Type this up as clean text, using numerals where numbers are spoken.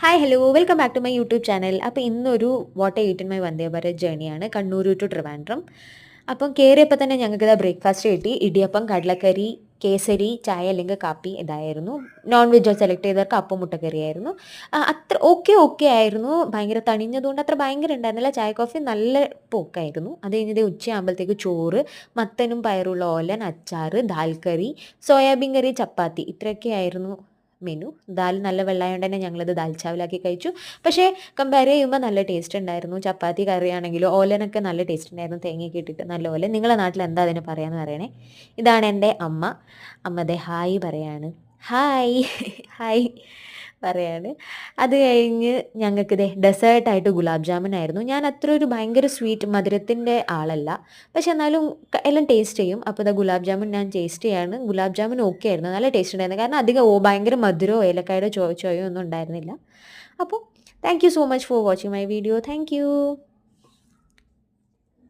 Hi hello welcome back to my YouTube channel. അപ്പോൾ ഇന്നൊരു what I eat in my Vande Bharat ജേണിയാണ് Kannur to Trivandrum. അപ്പം കയറിയപ്പോൾ തന്നെ ഞങ്ങൾക്ക് ഇതാ ബ്രേക്ക്ഫാസ്റ്റ് കിട്ടി. ഇടിയപ്പം, കടലക്കറി, കേസരി, ചായ അല്ലെങ്കിൽ കാപ്പി ഇതായിരുന്നു. നോൺ വെജ് സെലക്ട് ചെയ്തവർക്ക് അപ്പം മുട്ടക്കറിയായിരുന്നു. അത്ര ഓക്കെ ആയിരുന്നു. ഭയങ്കര തണിഞ്ഞതുകൊണ്ട് അത്ര ഭയങ്കര ഉണ്ടായിരുന്നില്ല. ചായ കോഫി നല്ല പോക്കായിരുന്നു. അത് കഴിഞ്ഞത് ഉച്ചയാകുമ്പോഴത്തേക്ക് ചോറ്, മത്തനും പയറുള്ള ഓലൻ, അച്ചാറ്, ദാൽ കറി, സോയാബീൻ കറി, ചപ്പാത്തി ഇത്രയൊക്കെയായിരുന്നു മെനു. ദാൽ നല്ല വെള്ളമായതുകൊണ്ട് തന്നെ ഞങ്ങളത് ദാൽ ചാവലാക്കി കഴിച്ചു. പക്ഷേ കമ്പയർ ചെയ്യുമ്പോൾ നല്ല ടേസ്റ്റ് ഉണ്ടായിരുന്നു. ചപ്പാത്തി കറിയാണെങ്കിലും ഓലനൊക്കെ നല്ല ടേസ്റ്റ് ഉണ്ടായിരുന്നു. തേങ്ങയൊക്കെ ഇട്ടിട്ട് നല്ല ഓലൻ. നിങ്ങളുടെ നാട്ടിൽ എന്താ അതിന് പറയാമെന്ന് പറയണേ. ഇതാണ് എൻ്റെ അമ്മ. അമ്മ ദേ ഹായ് പറയാണ്. ഹായ് ഹായ് പറയാണ്. അത് കഴിഞ്ഞ് ഞങ്ങൾക്ക് ദേ ഡെസേർട്ടായിട്ട് ഗുലാബ് ജാമുൻ ആയിരുന്നു. ഞാൻ അത്ര ഒരു ഭയങ്കര സ്വീറ്റ് മധുരത്തിൻ്റെ ആളല്ല. പക്ഷെ എന്നാലും എല്ലാം ടേസ്റ്റ് ചെയ്യും. അപ്പോൾ ദാ ഗുലാബ് ജാമുൻ ഞാൻ ടേസ്റ്റ് ചെയ്യാണ്. ഗുലാബ് ജാമുൻ ഓക്കെ ആയിരുന്നു. നല്ല ടേസ്റ്റ് ഉണ്ടായിരുന്നു. കാരണം അധികം ഭയങ്കര മധുരമോ ഏലക്കായുടെ ചൊവയോ ഒന്നും ഉണ്ടായിരുന്നില്ല. അപ്പോൾ thank you so much for watching my video. Thank you.